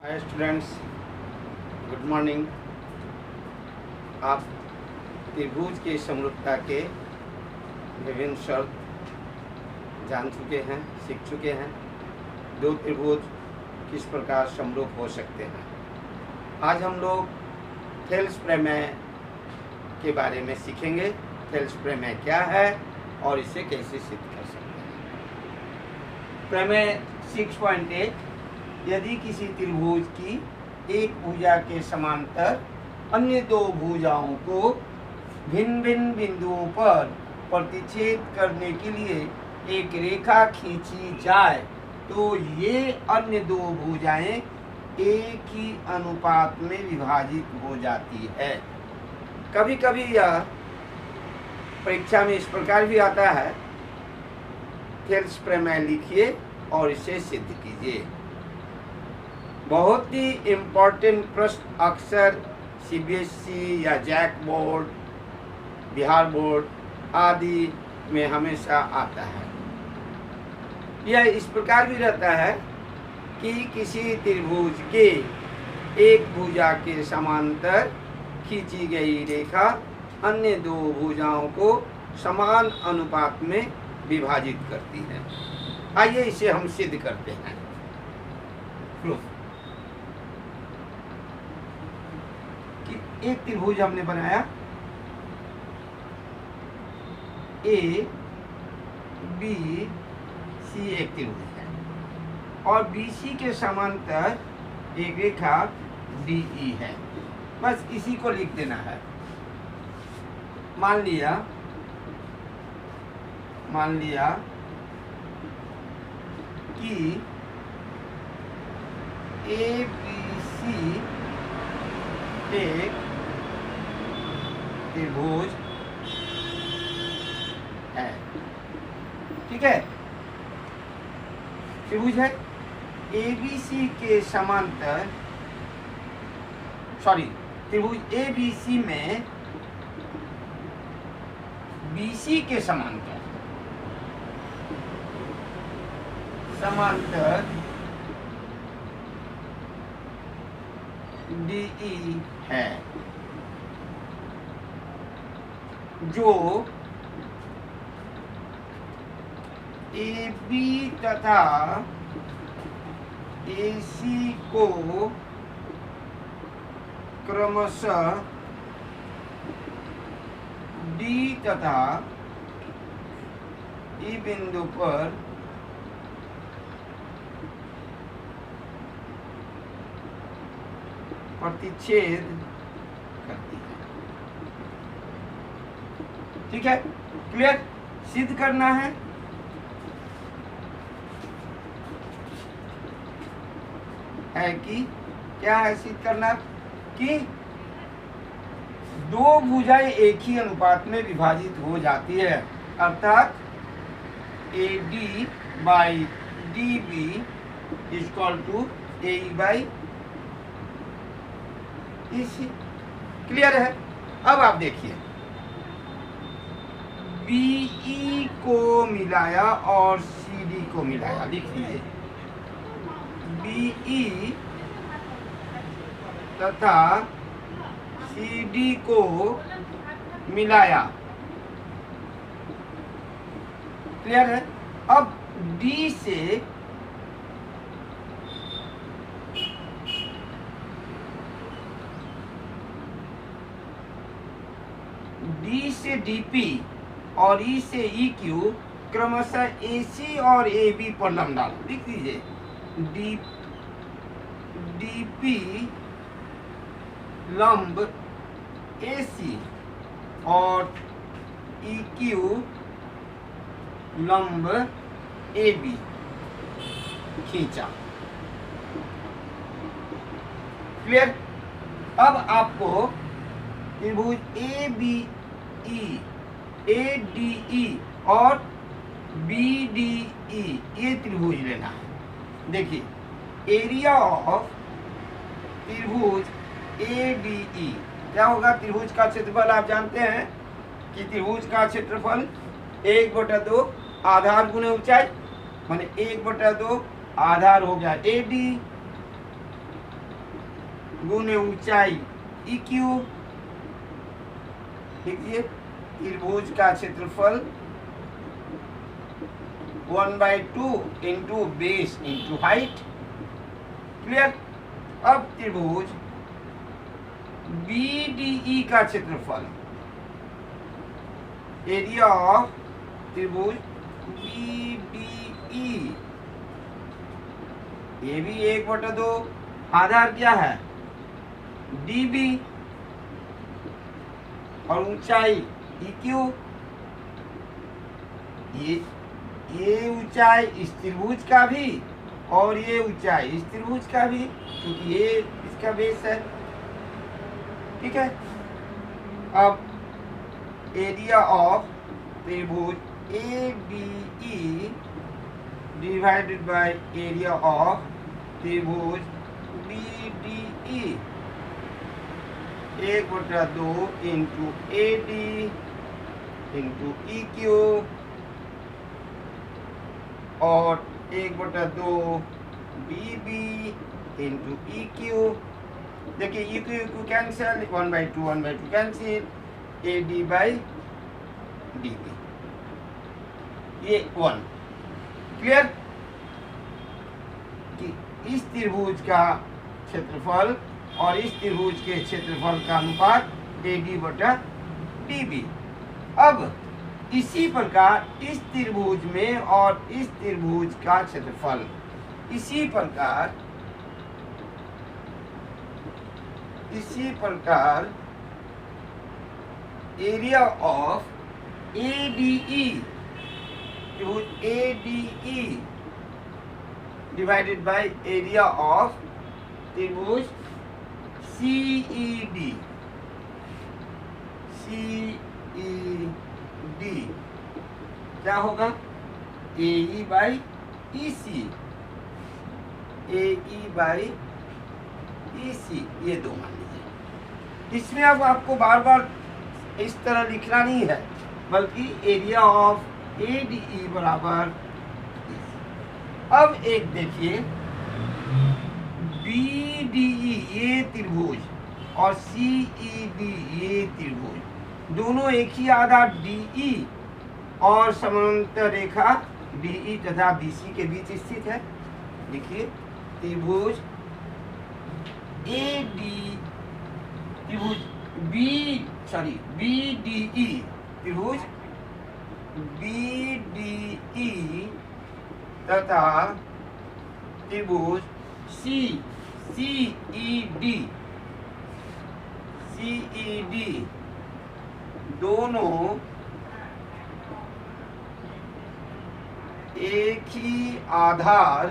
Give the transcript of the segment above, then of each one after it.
Hi students, good morning. आप त्रिभुज की समरूपता के विभिन्न शर्त जान चुके हैं, सीख चुके हैं। दो त्रिभुज किस प्रकार समरूप हो सकते हैं। आज हम लोग थेल्स प्रमेय के बारे में सीखेंगे। थेल्स प्रमेय क्या है और इसे कैसे सिद्ध कर सकते हैं। प्रमेय 6.8, यदि किसी त्रिभुज की एक भुजा के समांतर अन्य दो भुजाओं को भिन्न भिन्न बिंदुओं पर प्रतिच्छेद करने के लिए एक रेखा खींची जाए तो ये अन्य दो भुजाएं एक ही अनुपात में विभाजित हो जाती है। कभी कभी यह परीक्षा में इस प्रकार भी आता है, थेल्स प्रमेय लिखिए और इसे सिद्ध कीजिए। बहुत ही इम्पोर्टेंट प्रश्न अक्सर सीबीएसई या जैक बोर्ड, बिहार बोर्ड आदि में हमेशा आता है। यह इस प्रकार भी रहता है कि किसी त्रिभुज के एक भुजा के समांतर खींची गई रेखा अन्य दो भुजाओं को समान अनुपात में विभाजित करती है। आइए इसे हम सिद्ध करते हैं। एक त्रिभुज हमने बनाया, ए बी सी एक त्रिभुज है और बी सी के समांतर एक रेखा डी ई है। बस इसी को लिख देना है। मान लिया कि ए बी सी एक त्रिभुज है। ठीक है, त्रिभुज है। ABC के समांतर, त्रिभुज ABC में BC के समांतर DE है, जो AB तथा AC को क्रमशः D तथा E बिंदु पर प्रतिच्छेद करती है। ठीक है, क्लियर? सिद्ध करना है। कि क्या है सिद्ध करना कि दो भुजाएं एक ही अनुपात में विभाजित हो जाती है, अर्थात AD by DB equal to AE by EC। Clear है? अब आप देखिए, BE को मिलाया और CD को मिलाया। लिख लीजिए, BE तथा CD को मिलाया। क्लियर है? अब D से DP और E से EQ क्रमशः AC और AB पर लंब डालो। लिख दीजिए, DP लंब AC और EQ लंब AB खींचा। क्लियर? अब आपको त्रिभुज ADE और BDE ये त्रिभुज लेना है। देखिए, एरिया ऑफ त्रिभुज ADE क्या होगा? त्रिभुज का क्षेत्रफल आप जानते हैं कि त्रिभुज का क्षेत्रफल 1/2 आधार गुणे ऊंचाई, माने 1/2 आधार हो गया AD गुने ऊंचाई EQ। देखिए त्रिभुज का क्षेत्रफल 1/2 into base into height. Clear. अब त्रिभुज BDE का क्षेत्रफल, एरिया ऑफ त्रिभुज BDE, ये भी 1/2, आधार क्या है DB, और ऊंचाई EQ। ये ऊंचाई इस त्रिभुज का भी और ये ऊंचाई इस त्रिभुज का भी, क्योंकि ये इसका बेस है। ठीक है। अब एरिया ऑफ त्रिभुज ADE divided by area of त्रिभुज BDE, 1/2 into AD into EQ और 1/2 BB इंटू EQ। देखिए EQ cancel, 1/2 cancel, AD by DB, ये 1। क्लियर कि इस त्रिभुज का क्षेत्रफल और इस त्रिभुज के क्षेत्रफल का अनुपात AD/DB। अब इसी प्रकार इस त्रिभुज में और इस त्रिभुज का क्षेत्रफल, इसी प्रकार एरिया ऑफ ADE, त्रिभुज ADE divided by area of त्रिभुज CED, क्या होगा AE by EC, AE by EC, ये दो मान लीजिए। इसमें अब आपको बार बार इस तरह लिखना नहीं है, बल्कि एरिया ऑफ ADE बराबर। अब एक देखिए BDE ये त्रिभुज और CED ये त्रिभुज, दोनों एक ही आधार DE और समांतर रेखा DE तथा BC के बीच स्थित है। देखिए त्रिभुज BDE, त्रिभुज BDE तथा त्रिभुज CED दोनों एक ही आधार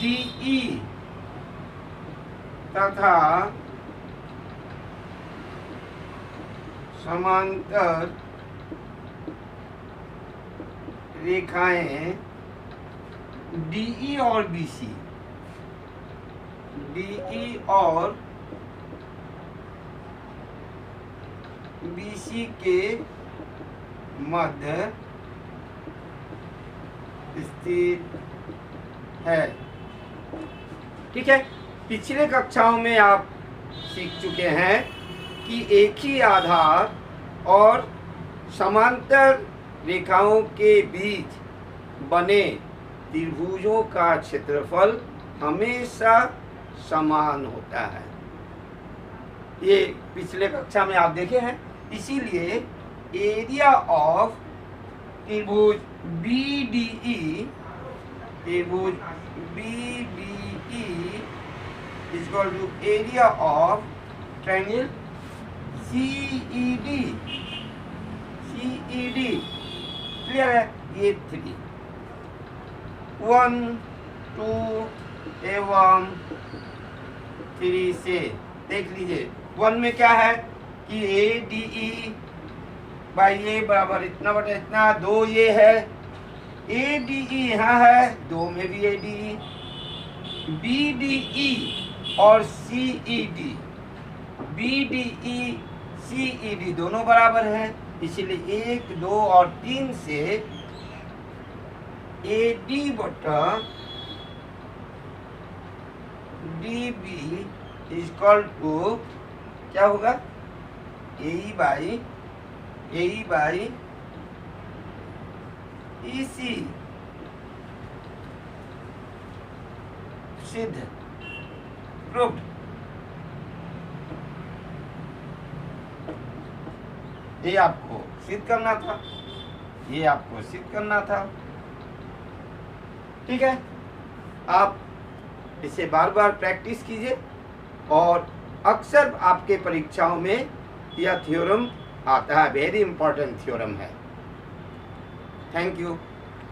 DE तथा समांतर रेखाएं DE और BC, DE और BC के मध्य स्थित है। ठीक है। पिछले कक्षाओं में आप सीख चुके हैं कि एक ही आधार और समांतर रेखाओं के बीच बने त्रिभुजों का क्षेत्रफल हमेशा समान होता है। ये पिछले कक्षा में आप देखे हैं। इसीलिए एरिया ऑफ त्रिभुज BDE is equal to area of triangle CED। Clear है। ये 3 1 2 एवं 3 से देख लीजिए। 1 में क्या है कि ADE बाई ए बराबर इतना बटा इतना, 2 ये है, ADE यहाँ है, 2 में भी ADE, BDE और CED दोनों बराबर हैं, इसलिए 1 2 और 3 से AD बटा D B is equal to क्या होगा, ए बाई ई सी। सिद्ध, प्रूव्ड। ये आपको सिद्ध करना था, ये आपको सिद्ध करना था। ठीक है, आप इसे बार बार प्रैक्टिस कीजिए और अक्सर आपके परीक्षाओं में यह थ्योरम आता है, वेरी इंपॉर्टेंट थ्योरम है। Thank you.